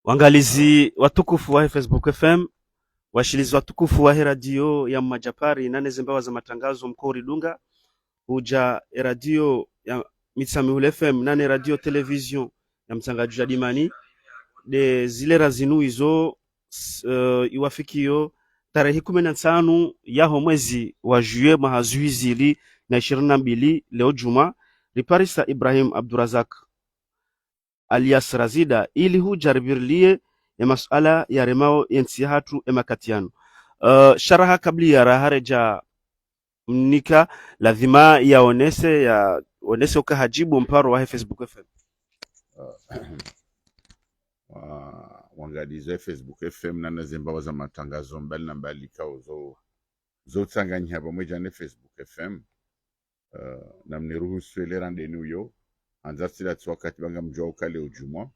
Wangalizi watukufu wa Facebook FM, washilizi watukufu wa radio ya Majapari nane zimbawa za matangazo mkori Dunga, huja radio ya Mitsamihul FM nane radio television ya mtangaji ya dimani de zile razinu hizo iwafikio tarehe 15 yaho mwezi wa juye mahazuizili na 22 leo juma riparisa Ibrahim Abdurazak alias Razida ili hujaribirlie ya masuala ya remao yensi hatu emakatiano. Sharaha kabli ya rahareja mnika lazima onese ukahajibu mparo wa Facebook FM. Wangalizi Facebook FM na zimbawa za matangazo mbali na mbali kao zo tsanganya pamoja na Facebook FM. Na mniruhusu ile randenu yo anzatila wakati banga mjua ukale ujumwa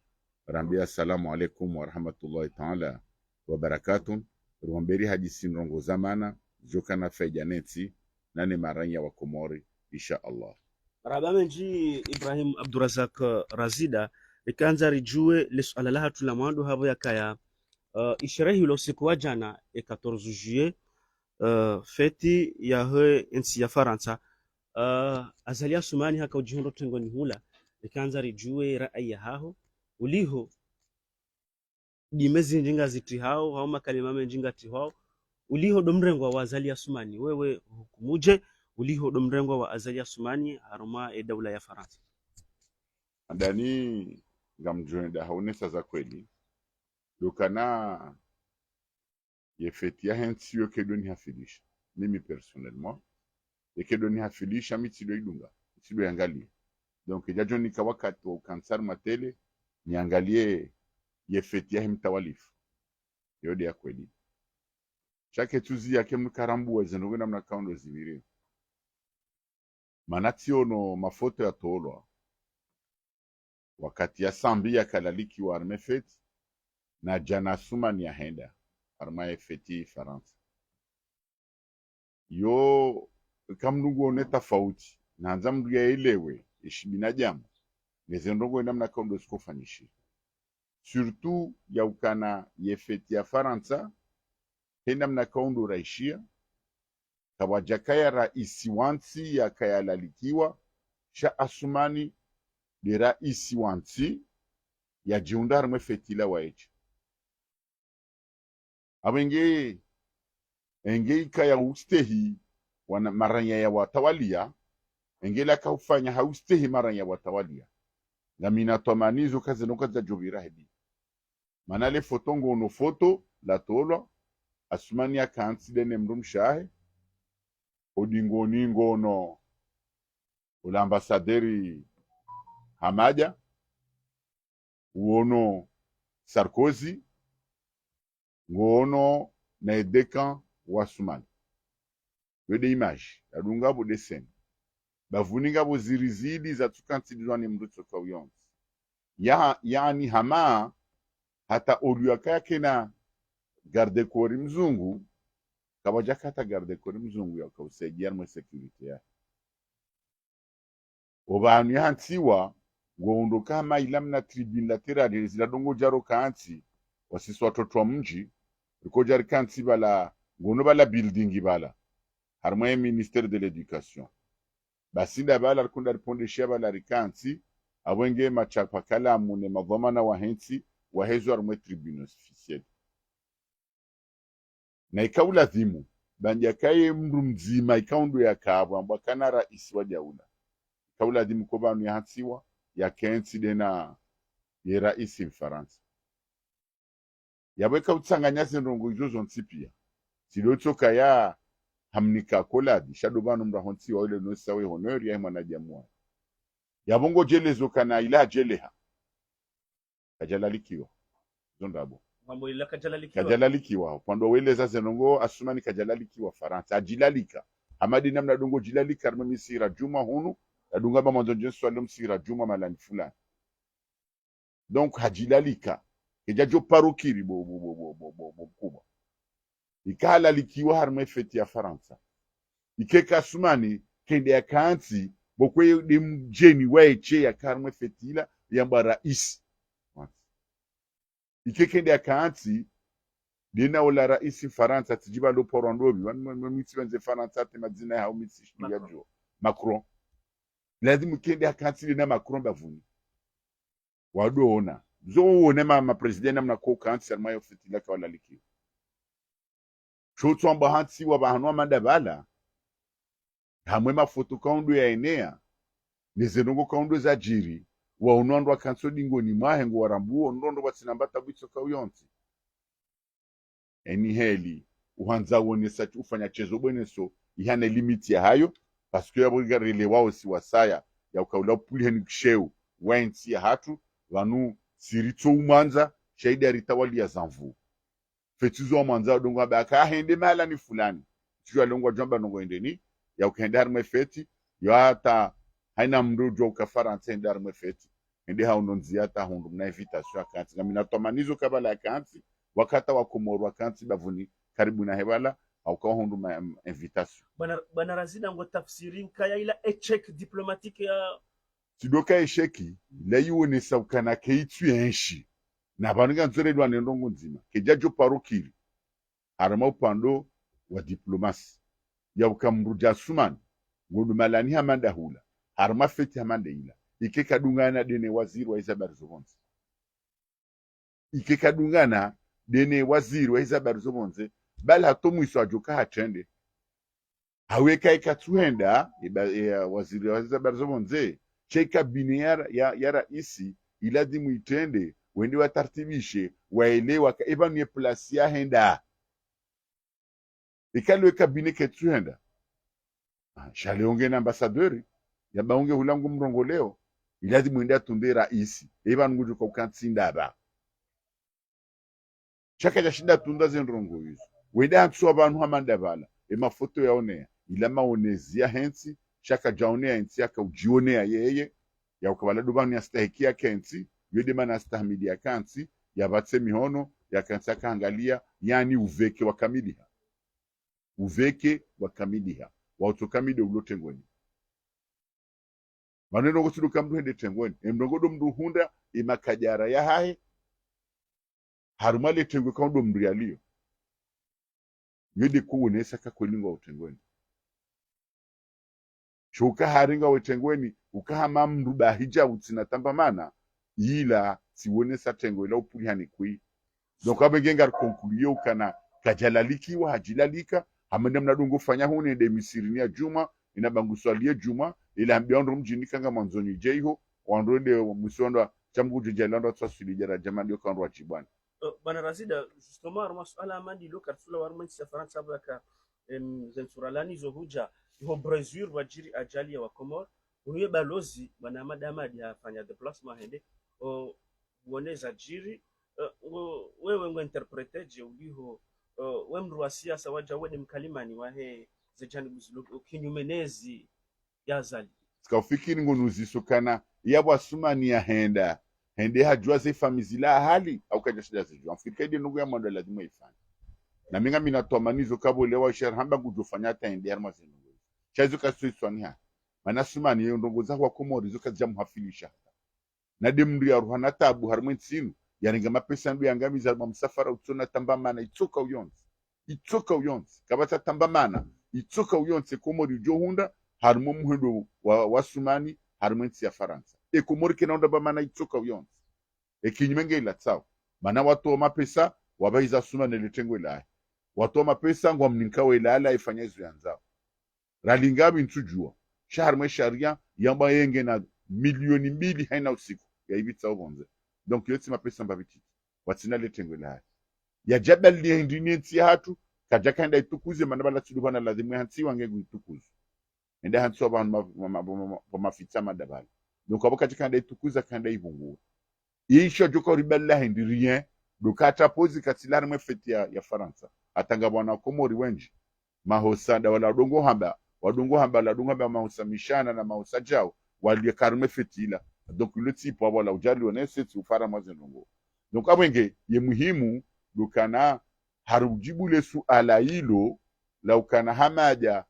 rambia assalamu alaikum wa rahmatullahi ta'ala wa barakatuh rumberi hadisi nrongo zamana jokana faijaneti nane maranya wa Komori insha Allah. Rabamenji Ibrahim Abdurazak Razida ikanza rijue le suala la hatu la mwando habo yakaya isherehi lo siku wa jana 14 juillet feti ya he nsi ya Faransa azalia sumani haka ujihondo tengoni hula ikanza rijue rai ya haho uliho dimezi njinga ziti hao hao makalimame njinga ti hao uliho domrengwa wa azalia sumani wewe hukumuje uliho domrengwa wa azalia sumani haruma daula ya Faransa ndani ngamjone da haonesa za kweli dokana yefeti ya hensi yo kedoni hafilisha mimi personnellement ekedoni hafilisha mitido idunga mitido yangali donc jajo nika wakati wa ukansar matele niangalie yefeti ya mtawalifu yode ya kweli chake tuzi yake mkarambu wa zenogena mna kaundo zibiri manationo mafoto ya tolwa wakati ya sambi ya kalaliki wa armefeti na jana suma ni ya henda arma efeti Faransa yo kamnungu one tofauti na anza mndu ya elewe ishibina jamu nezendongo namna kaundo sikofanyishi surtout ya ukana yefeti ya Faransa henda mna kaundo raishia kawajakaya raisi wansi ya kaya lalikiwa sha asumani de raisi wansi ya jiundar mwefetila waeche awenge enge kaya ustehi wana maranya ya watawalia engela kaufanya haustehi maranya ya watawalia na minatomanizo kaze nokaza jovira hedi manale fotongo no foto la tolwa asumani ya kansi dene mrumshahe odingo ningo no ula ambasaderi Hamaja uono Sarkozy ngono na edekan wasumani wede image adunga bo desen bavuninga bo zirizidi za tukantidwani mruto kwa uyonzi yani hama hata oluaka yake na garde kori mzungu kabajaka hata garde kori mzungu ya kausaidia mwe security ya obanu yantiwa ngondo kama ilamna tribune laterale ziladongo jaro kanti wasisi watoto wa mji riko jari kanti bala ngono bala building bala harmoye ministère de l'éducation basinda bala rikunda ripondeshia bala rikanti awenge machapa kala mune madhamana wa hensi wa hezo harmoye tribune officielle na ikaula dhimu banjakaye mru mzima ikaundo ya kabu amba kana raisi wa jaula kaula dhimu kobanu ya hansiwa ya kensi dena ye raisi Mfaransa yabweka utsanganya zinrongo izozo nsipia silotoka ya hamnika koladi shadobanu mrahonsi wa ile nosa we honor ya mwana jamua yabongo jelezo kana ila jeleha kajalalikiwa zondabo mambo ila kajalalikiwa upando weleza zinrongo asumani kajalalikiwa Faransa ajilalika hamadi namna dongo jilalika mimi sira juma hunu adunga ba mwanzo jensu alum sira juma malani fulani donc hajilalika kejajo parokiri bo kuba ikala likiwa harma feti ya Faransa ikeka sumani kende ya kanti bokwe de mjeni weche ya karma fetila ya bara isi ikekende akaanti dina wala raisi Faransa tijiba lo porondobi mitsi wenze Faransa te madzina ya mitsi shiya jo Macron lazima kende akaanti dina Macron bavuni wadoona zo wone ma president namna ko kanti salma yo fitila ka wala liki shoto amba hansi wa bahanwa mandabala hamwe mafoto kaundo ya enea nezenongo kaundo za jiri wa unondwa kanso dingoni mahengo warambuo ndondo batsinambata bitsoka uyonsi eni heli uhanza wonesa ufanya chezo bweneso ihane limiti ya hayo paske ya bwigarele wao si wasaya ya ukaula puliheni ksheu wensi ya hatu vanu sirito umanza shaidi aritawali ya zamvu fetizo manza dongo abaka hende mala ni fulani tuwa longwa jamba nongo endeni ya ukende harme feti ya hata haina mrujo ka Faransa ende harme feti ende haunonzi hata hundu na invitation akanti na minatomanizo kabala akanti wakata wa Komoro akanti bavuni karibu na hebala au ka hundu ma invitation bana razida ngo tafsirin kaya ila échec diplomatique ya sidoka esheki la yuone saukana keitu enshi na banunga nzore lwa ndongo nzima kejajo parokiri harama upando wa diplomasi ya ukamruja suman ngondo malani hamanda hula harama feti hamanda ila ikekadungana dene waziri wa Isabel Zobonze ikekadungana dene waziri wa Isabel Zobonze bala tomwiso ajoka hatende haweka ikatuenda waziri wa Isabel Zobonze cheka biniara ya raisi iladimu itende wende watartibishe waelewa ka ebanu place ya henda ikalwe kabine ketuenda shaleonge na ambassadeur ya baonge hulangu mrongo leo iladimu enda tunde raisi ebanu ngujo kwa ukantsinda ba chaka ya shinda tunda zenrongo hizo wende hatsu abantu hamanda bala mafoto yaone ila maonezia hensi chaka jaone hensi aka ujionea yeye ya ukabala dubani astahikia kensi yode mana astahmidi ya kansi ya batse mihono ya kansi akaangalia yani uveke wa kamidiha wa utokamide ulotengweni maneno gosudu kamdu hende tengweni emdongodo mdu hunda imakajara ya hae harumale tengwe kaundo mrialio yode kuonesa kakwelingo utengweni shoka haringa wetengweni ukahama mndu bahija utsina tambamana ila siwone satengo ila upulihani kui donc abengenga konkuluyo kana kajalalikiwa hajilalika hamenda mnadungo fanya hune de misiri ya juma inabanguswalie juma ila ambiondo mjini kanga mwanzoni jeiho wandode musonda chambuju jalando tsasili jara jamani yo kanwa chibwana bana razida justement arma suala amandi lo karsula warman sa Faransa baka zensuralani zo huja ho brazil wajiri ajali ya wa Komoro uniwe balozi bwana madamadi afanya déplacement hende uoneza jiri wewe ngo interpreteje uliho we mru wa siasa waja wede mkalimani wahe zejani buzulu kinyumenezi yazali sikafikiri ngo nuzisukana yabo asumani ya hende hajua ze famizila hali au kaja shida zijua mfikiri ndugu ya mwanda lazima ifanye na minga minatoa manizo kabo lewa shar hamba kujofanya hata hende harma zinungu chazo kaswani ha manasumani yo ndongo za kwa Komoro zo kaja muhafilisha na demri ya ruhana tabu harmen sinu yaringa mapesa ndu yangamiza msafara utsona tambamana itsoka uyonsi kabata tambamana itsoka uyonsi Komoro johunda harmo muhendo wa sumani harmen ya Faransa Komoro kinaonda bamana itsoka uyonsi kinyumenge ila tsao mana watu mapesa wabaiza sumani letengwe la watu mapesa ngwa mninkawe la ala ifanyezo yanzao ralingabi ntujua shaharme sharia yamba yenge na milioni 2 haina usiku ya ibitsa obonze donc yotsi mapesa mbabiti watsina letengwe la ya jabal li hindineti hatu kajakanda itukuze manabala tudubana lazima hansi wange guitukuze enda hansi abantu mafitsa madabala donc aboka jakanda itukuza kanda ibungu isho joko ribella hindi rien dokata pozi katilari mefeti ya Faransa atanga bwana Komori wenji mahosanda wala wadongo hamba la dongo hamba mahosamishana na mahosajao wali karme fetila donc le type wala ujali onese tu fara mazenongo donc abwenge ye muhimu dokana harujibu lesu ala hilo la ukana hamaja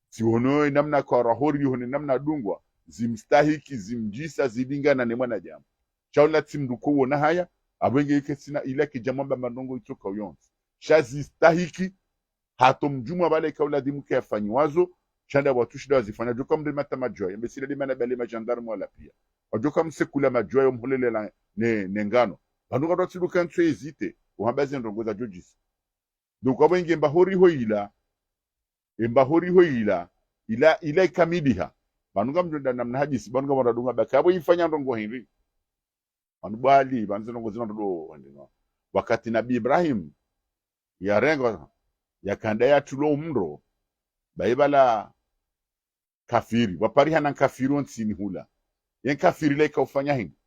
siono namna kwa rahori hone namna dungwa zimstahiki zimjisa zilingana ne mwana jamu chaula timduko wona haya abwenge ikesina ila kijamamba mandongo itoka uyonzi shazi stahiki hato mjuma bale kaula dimu ke afanyiwazo chanda watu shida wazifanya joka mrima majoya mbesile limana bale majandarmu wala pia wajoka msekula majoya umholele la nengano banduka dotsidu kantu ezite uhambaze ndongoza jojis donc abwenge mbahori hoila ila ikamiliha banduka mjonda namna hadisi banduka waradunga bakabo ifanya ndongo henri anubali banze ndongo zino ndo wakati nabii Ibrahim ya rengo yakanda yatulo mro baibala kafiri wapari hana kafiri onsini hula yen kafiri leka ufanya hingi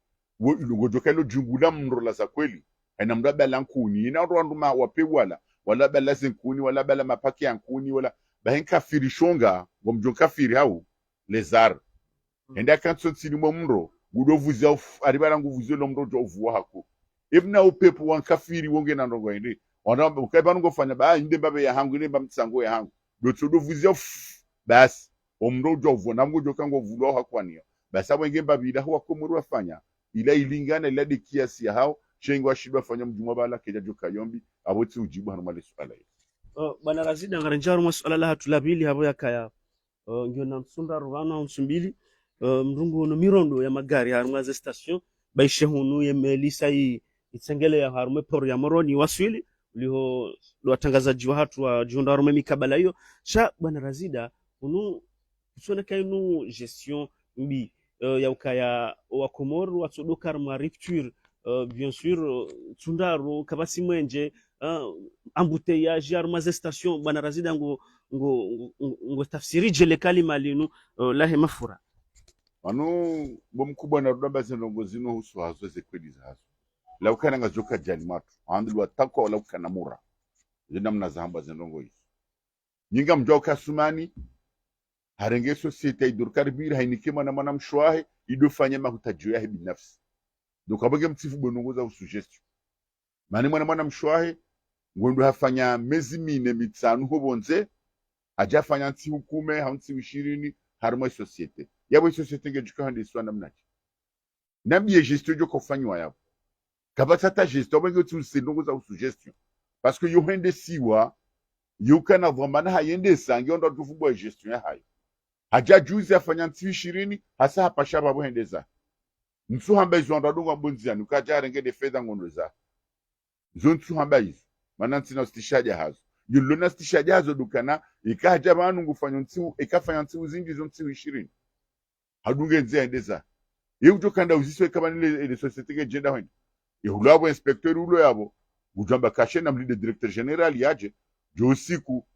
ngojoka lo jungula mro la za kweli haina mraba lankuni ina nduma wape wala bala zenkuni wala bala mapaki yankuni wala bahen kafiri shonga ngomjon kafiri hau lezar enda kanso tsini mro gudo vuzia aribara nguvuzio lo mro jo vuwa hako ibna upepo wan kafiri wonge na ndongo ende ona ukaiba ngofanya ba inde babe ya hangu inde bamtsango ya hangu do vuzia bas omro jo vuwa namgo jo kango vulo hakwani basa wenge babida huwa komuru afanya ila ilingana ila de kiasi ya hao chengo ashidwa fanya mjuma bala keja jo kayombi aboti ujibu hanu mali swala hii bana razida ngaranjaru maswala la hatulabili habo yakaya ngio na msunda rwana msumbili mrungu no mirondo ya magari harumwa za station baishe hunu ya melisa hii itsengele ya harume poro ya moroni waswili uliho watangazaji wa hatu wa jionda harume mikabala hiyo sha bana razida hunu kusone kainu gestion mbi ya ukaya wa Komoro watsodoka ma rupture bien sûr tundaro kabasi mwenje embouteillage harumwa za station bana razida ngo tafsiri jele kalima linu lahe mafura anu bomkubwa na rudaba zinongo zino husu hazo ze kweli za hazo la ukana ngazoka jali matu andu watako la ukana mura zina mna zahamba zinongo hizo nyinga mjoka sumani harenge societe idurkarbir hainikema na mwana mshwahe idofanya mahutajiyo yahe binafsi dokabage mtifu bonongoza usuggestion mani mwana mshwahe ngondo hafanya mezi mine mitanu hobonze hajafanya nti hukume haunti 20 harimo societe yabo societe ngejuka handi swana mnachi nabiye gestion jo kofanywa yabo kabatata gestion bango tu sendongoza usuggestion parce que yo hende siwa yo kana vraiment hayende sangi ondo tufubwa gestion ya hayo haja juzi afanya nti 20 hasa hapasha babo hendeza nsu hamba izo ndo ndongo mbunzia nukaja renge de fedha ngondo za zontu hamba izo mananti na stishaja hazo yulona stishaja hazo dukana ikaja banu ngufanya nti ikafanya nti uzingi zo nti 20 hadunge nzia endeza yewu kanda uziswe kama nile societe ke jenda hwende yehulabo inspecteur ulo yabo gujamba kashe na mlide directeur general yaje jo siku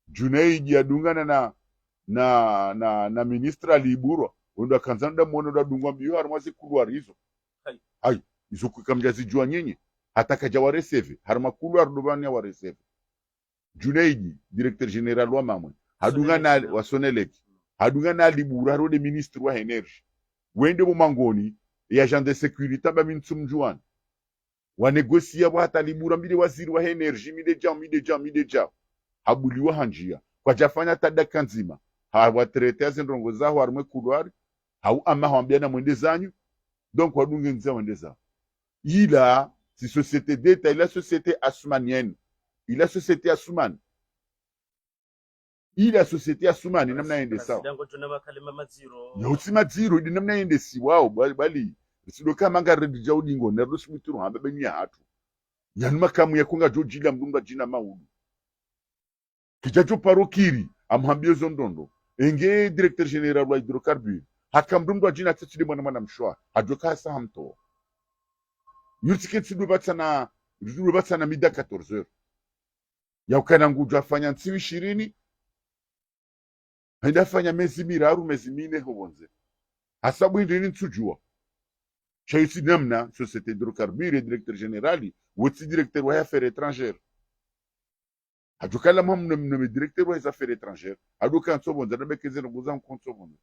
Junaidi yadungana na ministra liburo ndo kanzanda mwono da dungwa biyo harmazi kulwa rizo hai izo kukamjazi jua nyenye hata kaja wa receive harma kulwa rdubani wa receive Junaidi directeur general wa mamwe hadungana wa Soneleki hadungana liburo harode ministre wa energy wende mu mangoni ya agent de sécurité ba mintsumjuan wa negosia wa hata liburo mbili waziri wa energy mideja habuliwa hanjia kwa jafanya tada kanzima hawa traiter ndongo zao harumwe kulwari hau ama hawambia na mwende zanyu donc wadunge nzia mwende zao ila si société d'État ila société asumanienne ila société asumani ila société asumani namna yende sawa dango tuna makalima maziro nyausi maziro idi namna yende si wao bali sido kama ngaredi jaudingo na rusmituru hambe nya hatu yanuma kamu yakunga jojila mdumba jina maudu kijacho parokiri amhambio zondondo enge directeur général wa hydrocarbure hakamdumba jina tsidi mwana mshwa hajoka sa hamto yutike tsidu batsana mida 14h yaukana ngujo afanya nsi 20 henda fanya mezi miraru mezi mine hobonze hasabu ndini nsujua chaisi namna société hydrocarbure directeur général wotsi directeur wa affaires étrangères hajukala mwe directeur wa affaires étrangères aduka nsobonza nabekeze nguza nkonsobonza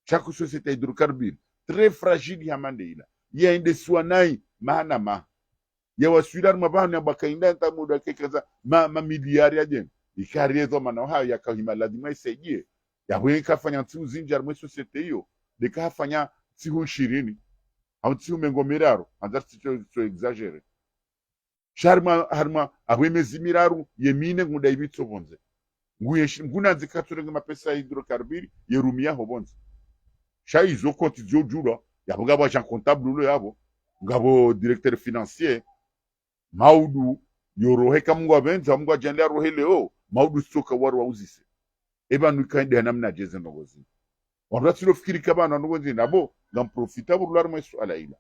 chaque société hydrocarbure très fragile ya mandeila ya inde swanai mahana ma ya wasular mabana ya bakainda ntamuda kekaza ma miliari ya jen ikariyezo mana hayo yakahima lazima isaidie ya wengi kafanya nti uzinja mwe société hiyo dekafanya siku 20 hauti umengo miraro anza to exagere harma awemezi miraru yemine nguda ibitso bonze nguye nguna zikaturenge mapesa hydrocarbure yerumia hobonze sha izo konti jojula yabuga ba agent comptable lo yabo ngabo directeur financier maudu yorohe kamngwa benza mngwa jende roheleo maudu soka waru wauzise eba nukaende namna jeze ngozi wanatilo fikiri kabana ngozi nabo ngam profita burular mwesu ala ila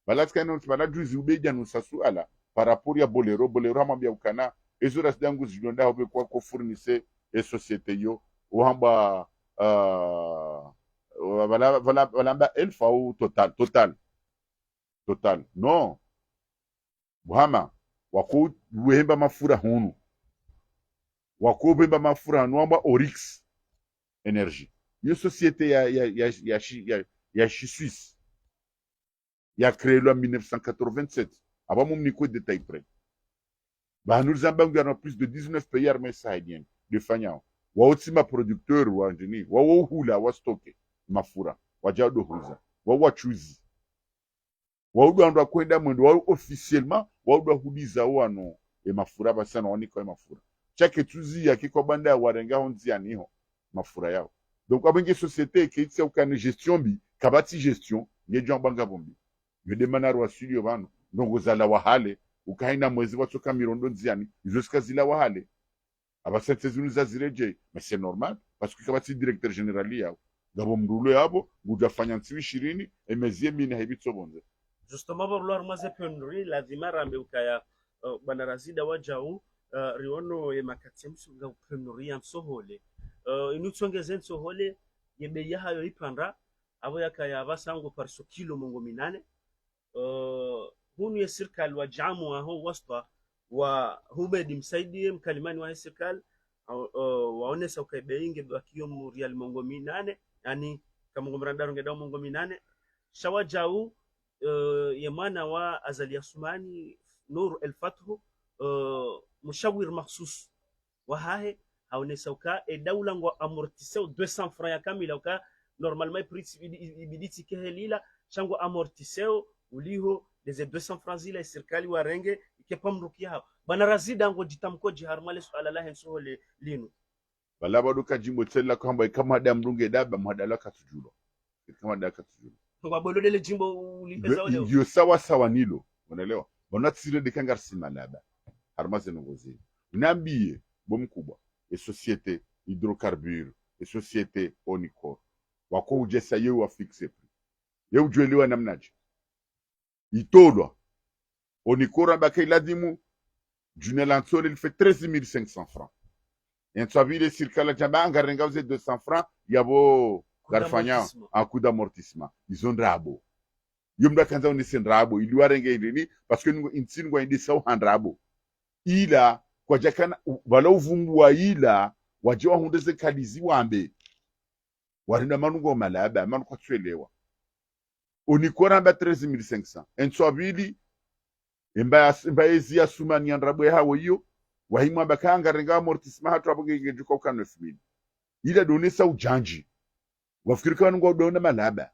balat kaino bala juzi ubeja nusasu ala par rapport ya bolero hamambia ukana ezo ras dangu zilonda hobe kwa fournisse e société yo uhamba valamba elfa ou total non buhama wako wemba mafura hunu wako bemba mafura hunu amba Oryx Energy yo société ya Suisse ya créé en 1987 avant mon micro détail près bah nous avons dans plus de 19 pays armés sahéliens de fanyao wa otima producteur wa njini wa hula wa stoke mafura wa jado huza wa chuzi wa ndo kwenda mwendo wa officiellement wa ndo hudiza wano e mafura basana waniko e mafura chake tuzi ya kiko banda ya warenga honzi ya niho mafura yao donc abenge société qui est ukane gestion bi kabati gestion ngejo banga bombi yodemana wa studio bano ndongo zala wahale ukaina mwezi watoka mirondo nziani jusqu'à zila wahale abasente zinu zazireje mais c'est normal parce que kabati directeur général yao ngabo mrulo yabo ngujafanya ntsiwi 20 emezie mine haibitso bonze justement barulwa rumaze penri lazima rambe ukaya bana razida wajau riono ye makati msunga penri amsohole inutsongeze nsohole yebe yahayo ipanda abo yakaya basango par so kilo mongo minane hunu ya serikali wa jamu aho wasta wa hubedi msaidie mkalimani wa serikali waonesa ukaibeinge bakiyo mu real mongo minane yani kama ngomrandaro ngeda mongo minane shawajau yemana wa Azali Asumani Nur El Fathu mushawir makhsus wa hahe haonesa uka e dawla ngo amortisseur 200 francs ya kamila uka normalement prix ibiditi kehelila chango amortisseur uliho des 200 francs zile serikali warenge ikepamrukia hapo bana razida ngo jitamko jiharmale swala la henso linu bala baduka jimbo tsela kwamba kama damrunge daba mwadala katujulo kama daka tujulo kwa bolodele jimbo ulipeza wale ndio sawa nilo unaelewa bonatsire de kangar simalaba harmaze ngozi unambie bomkubwa e société hydrocarbure e société onicor wako ujesa yeu wa fixe prix yeu juelewa namnaje itolwa onicor abaka ladimu junelantsole il fait 13500 francs et tu as vu les circala jamba ngarenga 200 francs yabo garfanya un coup d'amortissement ils ont rabo yumda kanza on sen rabo iliwarenge indini parce que nous insin ngo indi saw han rabo ila kwa jakana wala uvungu wa ila wajewa hundeze kalizi wambe warinda manungo malaba manu kwa twelewa onikora mba 13500 enswabili emba ezi ya sumani ya rabo hawo hiyo wahimwa bakanga renga amortissement hatu abugenge juka uka 9000 ila donesa ujanji wafikiri kwa ngo dona malaba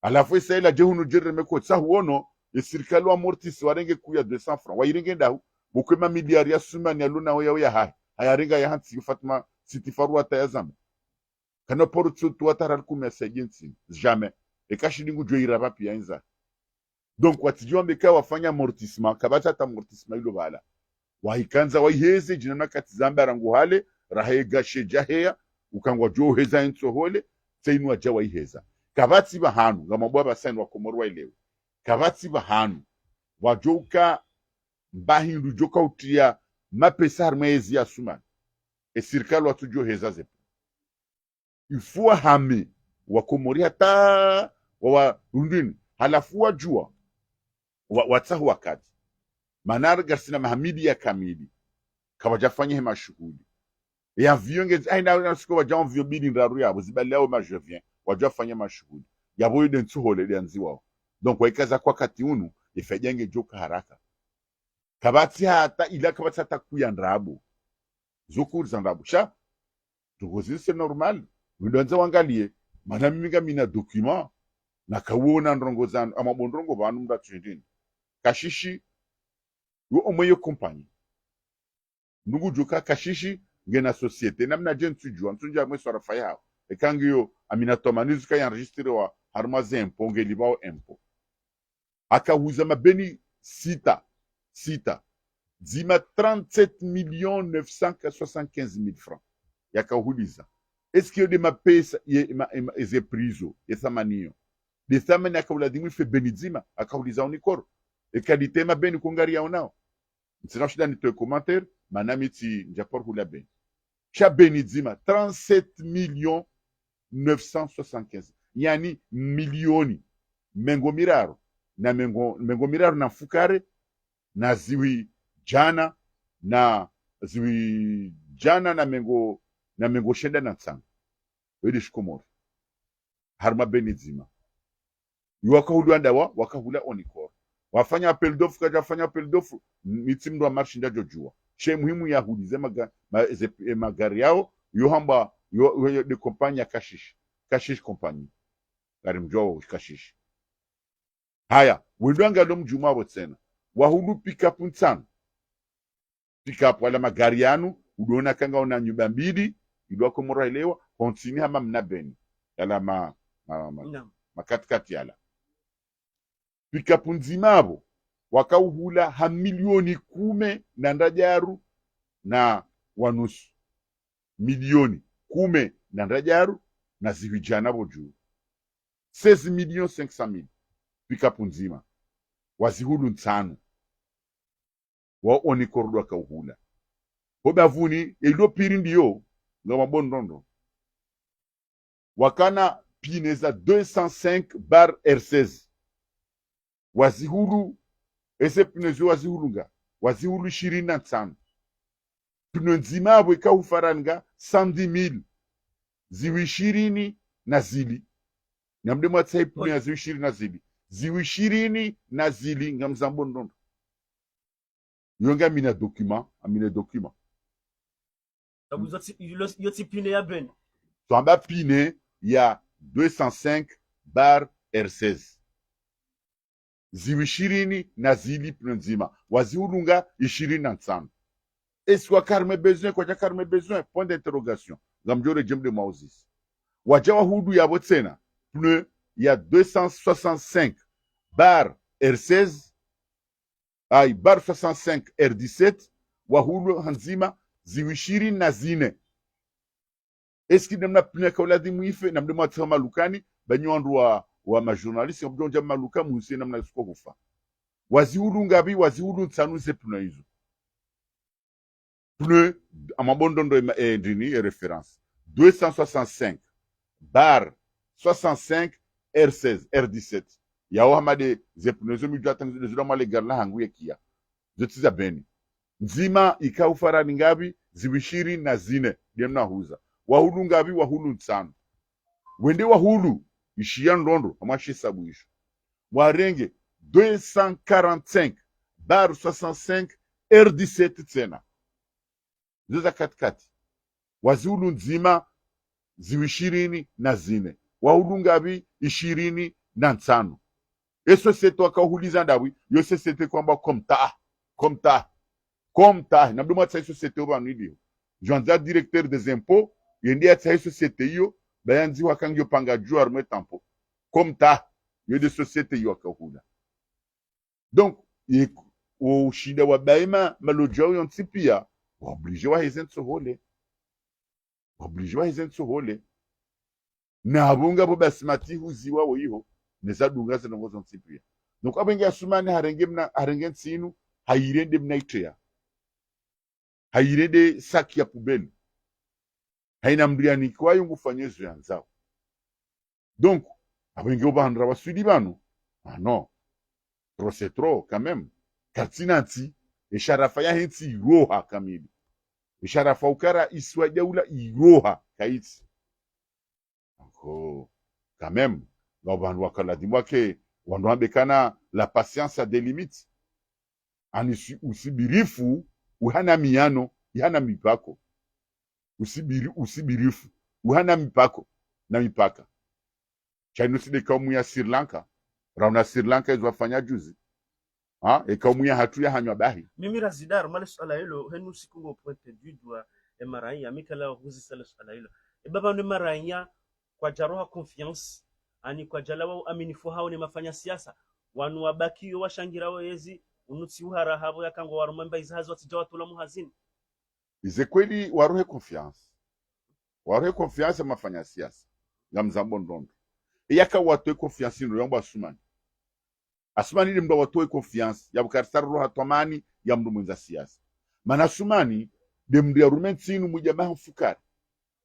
alafu isa ila jehunu jereme ko sa huono e serikali wa amortis warenge kuya 200 francs wairenge ndahu bukema miliari ya sumani ya luna ya hai hayarenga ya hansi Fatma sitifaru atayazama kana portu tu ataral kumesa agency jamais e kashilingu joira papi yanza donc watijua mbeka wafanya amortissement kabata ta amortissement ilo bala waikanza waiheze jinana katizamba rangu hale rahe gashe jahea ukangwa jo heza entso hole tseinu aja waiheza kabati bahanu ngamabwa basani wakomorwa ilewe kabati bahanu wajoka mbahindu joka utia mapesa harmezi ya suma e serikali watujo heza zepo ifua hame wakomori hata wa rundini halafu wajua watahu wakati manar garsina mahamidi ya kamili kabajafanya hema shughuli ya vionge aina na siko waja envio bili ndaru yabo zibalao ma je viens waja fanya mashughuli yabo yede ntuhole lianzi wao donc waikaza kwa kati unu ifejenge joka haraka kabati hata ila kabati hata kuya ndrabu zukur zandrabu sha tugozi c'est normal ndonza wangalie mana mimi mina document na kawona ndrongo zanu ama bondrongo banu mda tshindini kashishi yo omoyo compagnie ndugu joka kashishi ngena societe namna jentu jua mtunja mwe swara faya ekangiyo aminatomanizu ka enregistré wa harma zempo ngelibao empo akahuza mabeni sita zima 37,975,000 francs yakahuliza eske de mapesa eze prizo ethamaniyo de thamani akauladhimu ife beni zima akahuliza unikoro ekalite mabeni kungari yao nao msina shida nitoe commentaire manami ti njapor hula beni cha beni zima 37,975,000 yani milioni mengo miraro na fukare na ziwi jana na mengo shenda na tsanga wede shikomoro harma beni zima wakahulu andawa wakahula onikor wafanya appel d'offre kaja wafanya appel d'offre mitimdo marshi ndajo jua she muhimu ya hulize magari yao yohamba yo de kompanya kashish kompanya karimjo kashish haya wendwanga ndo mjuma wabo tena wahulu pick-up ntano pick-up wala magari yanu uliona kanga una nyumba mbili ilwako moraelewa kontini hama mnabeni yala makatikati yala pick-up nzimabo wakauhula ha milioni 10 na ndajaru na wanusu milioni 10 na ndajaru na zivijana boju 16,500,000 pick-up nzima wazihulu ntano wa onikoro wakauhula hobavuni ilo piri ndiyo ngama bondondo wakana pineza 205 bar R16 wazihulu ese pinezo wazihulunga wazihulu 25 pino nzima abo ikaufaranga 110,000 ziwi 20 na zili namde mwatsai pino ya ziwi 20 na zili ziwi 20 na zili ngamzambo ndondo yonga amina document yoti pine ya ben twamba pine ya 205 bar R16 ziwi 20 na zili pino nzima wazihulunga 25 eswa karme besoin kwa karme besoin point d'interrogation ngamjore jemde mauzis wajawa hudu ya botsena pneu ya 265 bar R16 ay bar 65 R17 wahulu hanzima ziwi 20 na zine eski namna pneu kauladi muife namde mwa malukani banyandu wa majournaliste mbonja maluka musi namna siko kufa wazihulu ngabi wazihulu tsanu ze pneu hizo pneu amabondondo ndini référence 265 bar 65 R16 R17 yawo hamade zepnezo mijata ngizira male garla hangu yekia zotiza beni nzima ikaufara ngabi zibishiri na zine demna huza wahulu ngabi wahulu nsano wende wahulu ishiyan londo amashi sabuisho warenge 245 bar 65 R17 tena zoza katikati wazulu nzima ziwi 20 na zine wahulu ngabi 20 na nsano eso seto akahuliza ndawi yo sete kwamba komta na bima tsa société obanidi jonza directeur des impôts yendi ya tsa société yo bayanzi wakangyo panga juar me tampo komta yo de société yo akahula donc o shida wa baima malojao yon tipia obligé wa hezen hole na abunga bo basmati huziwa wo yiho neza dunga se nongo zontipia donc abenga sumane harenge nsinu hayirende mnaitrea hayirende saki ya poubelle haina mbriani kwa yungu fanyezo ya nzao donc abenga obandra basudi bano ah non trop c'est trop quand même katinanti esharafa ya henti roha kamili esharafa ukara iswa jaula iroha kaiti encore quand même bantu wakaladimwa ke wandu ambekana la patience a des limites ani usibirifu uhana miyano ihana mipako usibirifu uhana mipako na mipaka chainuside kaumu ya Sri Lanka rauna Sri Lanka izwafanya juzi kaumu ya hatu ya hanywa bahi mimi razidar male swala hilo henu sikungo pointe du doigt maraia mikala huzi sala swala hilo baba ni maraia kwa jaroha confiance ani kwa jalawa aminifu hao ni mafanya siasa wanu wabaki washangira wezi unutsi uhara habo yakango warumamba izazo tijawa tula muhazini ize kweli warohe confiance mafanya siasa ngamzambo ndondo yaka watoe confiance ndo yomba asumani ile mdo watoe confiance ya bukarisar roha tomani ya mdo mwenza siasa mana sumani de mdo ya rumensinu mujama mfukari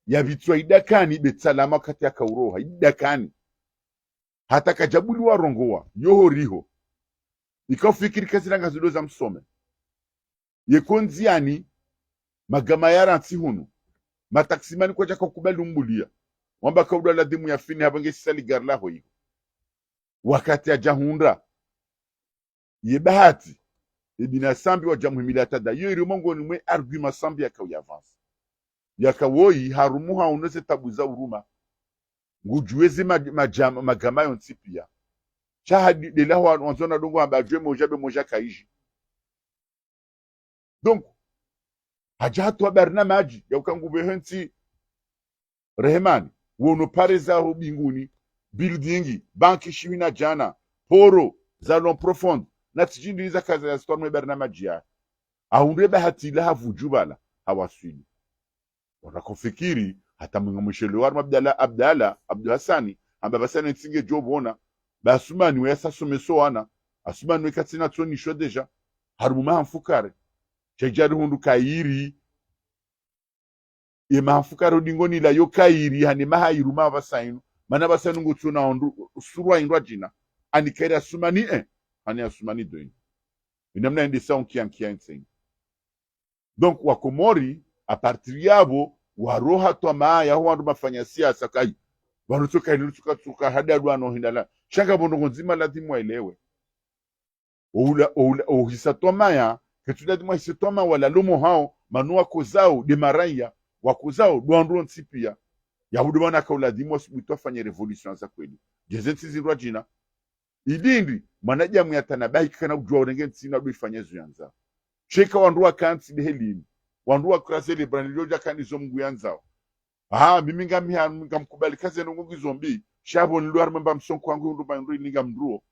ya vitwa idakani betsalama wakati ya kauroha idakani hata kajabuli warongoa yoho riho ikafikiri kaziranga zido za msome yekonziani magama yara hunu mataksimani kwa jaka kubali umbulia wamba kauda ladhimu ya fini habange sisali garla hoyi wakati ya jahunda ye bahati ibina sambi wa jamuhimila tada yo iri mongo ni mwe argument sambi ya kawi avance ya kawoyi harumuha unose tabuza uruma ngujuwezi magama yonti pia chahadi de la wanzona dongo ambajwe moja kaiji donc hajatu wa barnamaji ya ukangube henti rehemani wono pare za binguni buildingi banki shiwina jana poro za non profonde na tijindi za kaza ya storme barnamaji ya aunde bahati la havujubala hawaswili wanakofikiri hata mngamshelo warma Abdalla Abdul Hassani amba basana ntinge jobona basumani we sasomeso wana asumani we katsina tsoni sho deja haruma mfukare chejari hundu kairi ye mahafukaro dingoni la yo kairi hani mahairu basainu mana basanu ngutsuna ondu surwa indwa jina ani kairi asumani hani asumani doin inamna indi sa onkiankia insane donc wakomori a partir yabo waroha to ya huwa mafanya siasa kai warutuka ilutuka hada duano hindala shanga bondo nzima lazima waelewe ou hisatoma ya ketuladi hisatoma wala lumo hao manua kozao de maraya wakuzao duandro nsipia yahudu wana kauladimo subuto fanya revolution za kweli jezenti zirwa jina idindi manaja muyatanabai kana kujua urenge ntsina do ifanye zuyanza cheka wandua kanti de helini wandua krasele braniloja kanizo mungu yanzao mimi ngamkubali kaze nungu zombi shabo nilwar mamba msonko wangu ndo bandu ninga mdruo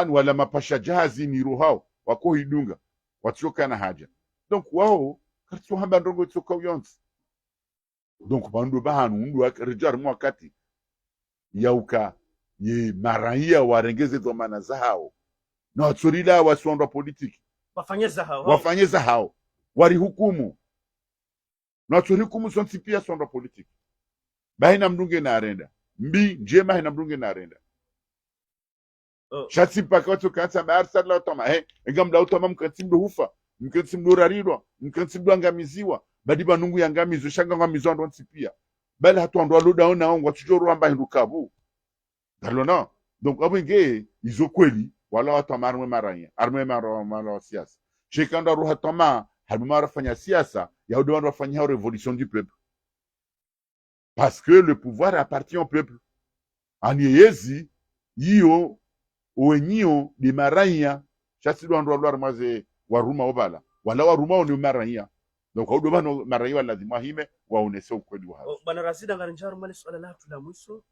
ni wala mapasha jahazi ni rohao wako hidunga watoka na haja donc wao kartu hamba ndongo tsoka uyonzi donc bandu bahanu ndu rejar mwakati yauka ye maraia warengeze dhamana zao na watsorila wasonda politiki wafanye zao wari hukumu na hukumu sonti pia sonda politiki bahina mdunge na arenda mbi njema hina mdunge na arenda shatsi pakato kansa barsala otoma ngamda otoma mkantimdo hufa mkantimdo rarirwa mkantimdo angamiziwa badiba nungu yangamizo shanga ngamizo ndo nsipia bali hatu ndo aloda ona ongo tujoro amba hindukabu dalona donc abenge izo kweli wala watu arme marwa siasa shekanda ruha toma habimara fanya siasa ya ndo wafanya révolution du peuple parce que le pouvoir appartient au peuple aniezi hiyo owenyio de maraya chasi ndo ndo maze waruma obala wala waruma ni maraya donc au dobano maraya lazima hime waonese ukweli wao bana razida ngarinjaro mali swala la tu la mwiso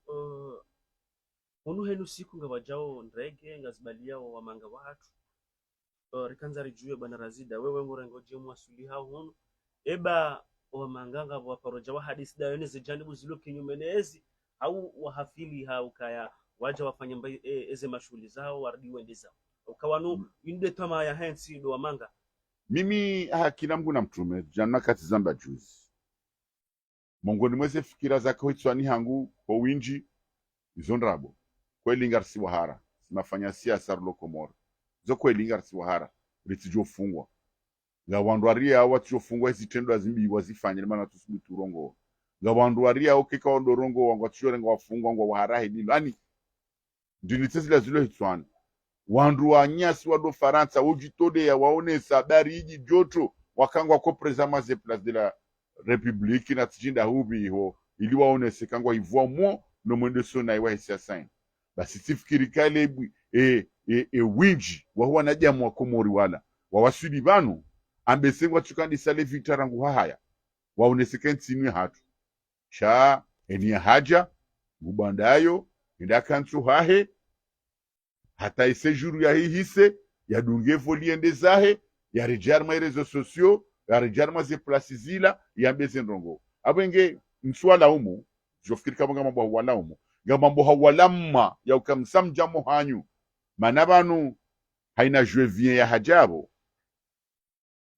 onu henu siku ngabajao ndrege ngazibalia wa manga watu rikanza rijuye bana razida wewe ngorengoje mwasuli hao hono eba wa manganga wa paroja wa hadisi da yone zijanibu zilo kinyumenezi au wahafili hao kaya waja wafanya mbai eze mashuli zao wardi wende zao ukawanu inde tama ya hensi do manga mimi kila mgu na mtume janna kati zamba juzi mongoni mweze fikira zake hitswani hangu kwa winji izondrabo kweli ngarsi wahara simafanya siasa lokomoro zo kweli ngarsi wahara litijofungwa nga wandwaria watijofungwa izitendo azimbi wazifanya maana tusibutu rongo nga wandwaria okeka wandorongo wangu atishore wafungwa ngo wahara hidilo ani ndinitezi la zilo hitswani wandu wa nyasi wado Faransa ujitode ya waone sabari hiji joto wakangwa ko prezama ze place de la République na tijinda hubi ho ili waone sekangwa hivwa mo no mwendo sona iwa hisia sain basi sifikiri kale winji wa huwa na jamu wa Komori wala wa wasudi banu ambesengwa chukandi sale vitarangu haya waoneseke ntini hatu sha eni haja gubandayo enda kantu hahe hata isejuru ya hise ya dungevo liende zahe ya rejarma rezo sosio ya rejarma ze plasi zila ya mbeze ndongo abenge mswala umu jofikiri kama mambo wala umu ga mambo hawalamma ya ukamsam jamo hanyu manabanu haina jevien ya hajabo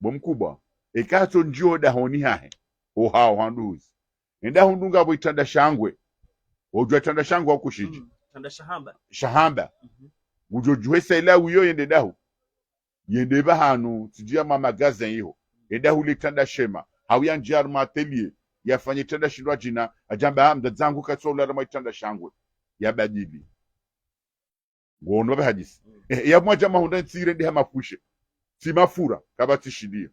bomkubwa ekato njio da honi hahe o hao handuzi enda hundunga bo itanda shangwe ojwa tanda shangwe okushiji tanda shahamba ujojuhesa ila uyo yende dahu yende bahanu tijia mama gazen iho enda huli tanda shema hawya njar matelier yafanye tanda shindwa jina ajamba hamda zangu katsola rama itanda shangwe ya badili ngono bahadisi ya mwaja mahunda nsire ndi hamafushe simafura kabatishidia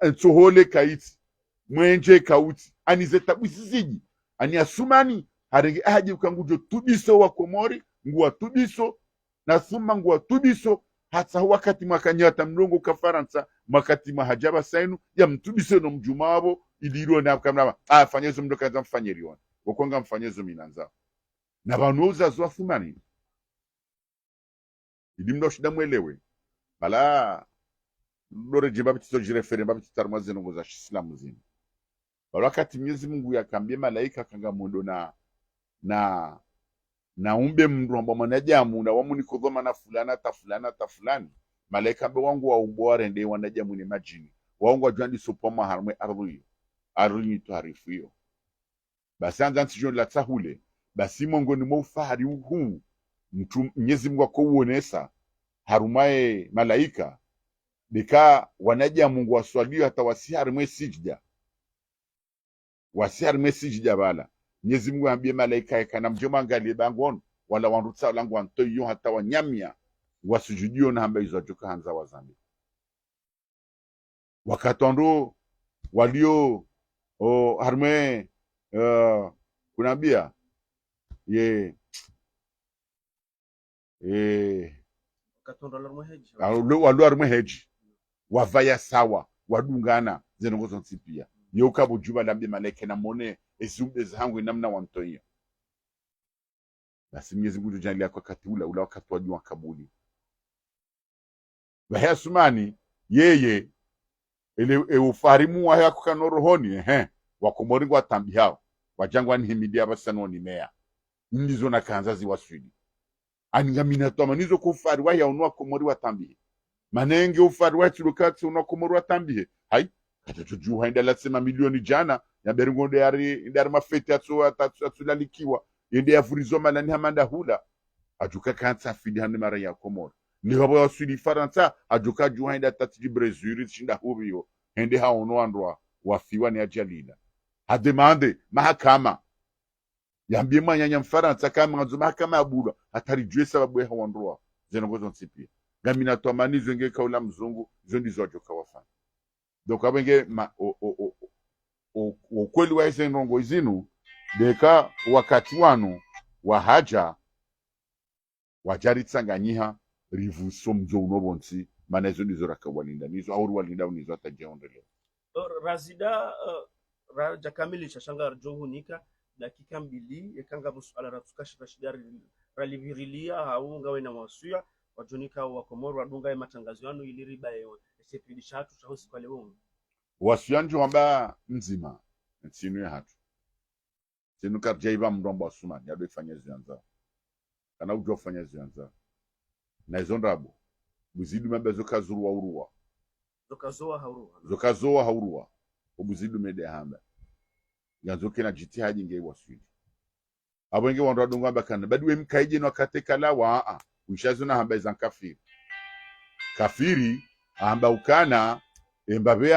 nsohole kaiti mwenje kauti anize tabwisiziji ani asumani harenge aje ukangujo tudiso wa Komori nguwa tudiso na suma nguwa tudiso hata wakati mwakanyata mlongo ka Faransa makati mahajaba sainu ya mtudiso no mjumabo iliro na kamera fanyezo mdoka za mfanyeriona wakonga mfanyezo minanza na banuza zo asumani ilimdo shida mwelewe bala lore jimba bitizo jirefere mbabiti tarmaze ngo za Islamu zini wakati Mwenyezi Mungu yakambia malaika kanga mundo na umbe mndu amba manajamu na wamuni kodhoma na fulana ta fulani malaika mbe wangu wa ubore ndi wanajamu ni majini wangu wajandi sopoma harmwe ardhi to harifu hiyo basi anza ntijo la tahule basi mongo ni mufahari huu mtu Mwenyezi Mungu akouonesa harumaye malaika bika wanajamu waswalio hata wasiharmwe sijda wasihari bala Mwenyezi Mungu ambie malaika kana mjoma angalie bangon wala wanrutsa langu antoyo hata wanyamia wasujudio na hamba izo joka hanza wazambi wakatondo walio harme kunambia ye wakatondo larmweheji walio harmweheji wavaya sawa wadungana zenongozo nsipia yoka bujuba labde malaika na mone ezumbe zangu namna wantoia basi Mwenyezi Mungu tujalia kwa wakati ula wakati wa jua kabuli bahaya sumani yeye ile ufarimu wa yako kanorohoni wa Komori wa tambi hao wajangwa ni himidia basano ni mea ndizo na kanzazi waswidi aningamina to manizo kufari wa ya unwa Komori wa tambi manenge ufari wa tulukati unwa Komori wa tambi hai atatujuha inda lasema milioni jana ya beringonde yari mafete atsulalikiwa yende yafurizoma nani hamanda hula ajuka kansa fidi hande mara ya Komoro ni habo ya sudi Faransa ajuka juha inda tatiji Brezil shinda hubiyo hende haono andwa wafiwa ni ajalila hademande mahakama yambie mwanya Mfaransa kama nzo mahakama ya bula atarijwe sababu ya hawandroa zenongozo nsipia gamina to amanizo ngeke kaula mzungu zondi zojo kawafanya donc abenge ukweli wa hizo ndongo izinu deka wakati wanu wa haja wajari tsanganyiha rivuso mzo unobonsi manezo nizo rakawalinda nizo auru walinda unizo atajeondele razida raja kamili shashanga johunika dakika mbili ekanga musuala ratukashira shidari ralivirilia haunga wena wasuya wajonika wa Komoro wadunga matangazo yanu iliriba yo sepidishatu chahosi kwa leo wasuyanju wamba nzima nsinu ya hatu sinu karjaiba mdomba wasuma yado ifanya zianza kana ujo fanya zianza na izondrabo buzidu mebe zokazuru wa urua zokazoa haurua obuzidu mede hamba yanzoke na jitihadi nge waswidi abwenge wandwa dunga bakana badwe mkaije no katekala wa ushazo na hamba za kafiri amba ukana embabe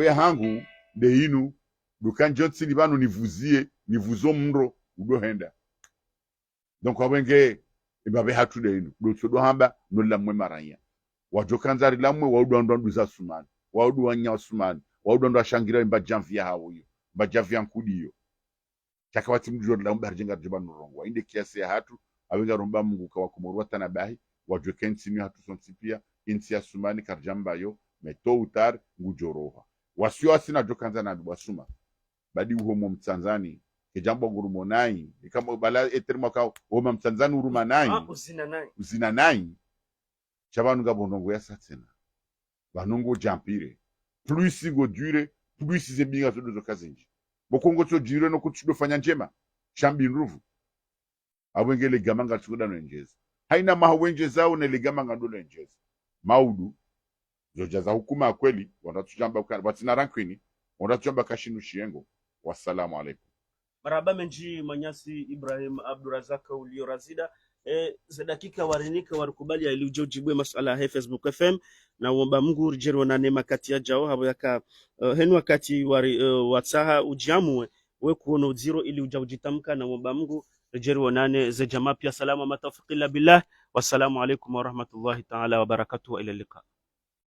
hangu de inu dukanjotsi libano nivuzo mndo udohenda donc abwenge embabe hatu de inu do hamba no lamwe maranya wajokanzari lamwe waudwa nduza sumani waudwa nya sumani waudwa ndo ashangira imba janvia hawo yo mba janvia nkudiyo chakawati mjua la umba jenga jiba nurongo inde kiasi ya hatu awenga romba Mungu kwa kumurwa tanabahi wajwe kensi mi hatu sonsipia insi ya sumani karjamba yo meto utar ngujoroha wasio asina jokanza na wasuma badi uhomo mtanzani kijambo ngurumonai kama bala eterma ka homa mtanzani urumanai uzina nai chabanu ngabonongo ya satsena banongo jampire plus go dure plus zebinga zodo kazinji bokongo to dure no kutudo fanya njema shambi nruvu abwengele gamanga tsuda no njezi haina mawenje zao na legamanga ndo njezi maudu zojaza hukuma kweli wanatujamba kwa batina rankwini wanatujamba kashinu shiengo. Wassalamu alaikum. Maraba menji Manyasi Ibrahim Abdurazaka ulio razida za dakika warinika warukubali ya ilio jibwe masala ya Facebook FM na uomba Mungu rijero na nema kati ya jao habo yaka henu wakati watsaha ujiamue we kuono uziro ili ujaujitamka na uomba Mungu rijero nane za jamaa pia. Salamu matawfiq illa billah. Wassalamu alaikum wa rahmatullahi ta'ala wa barakatuhu wa ila liqa.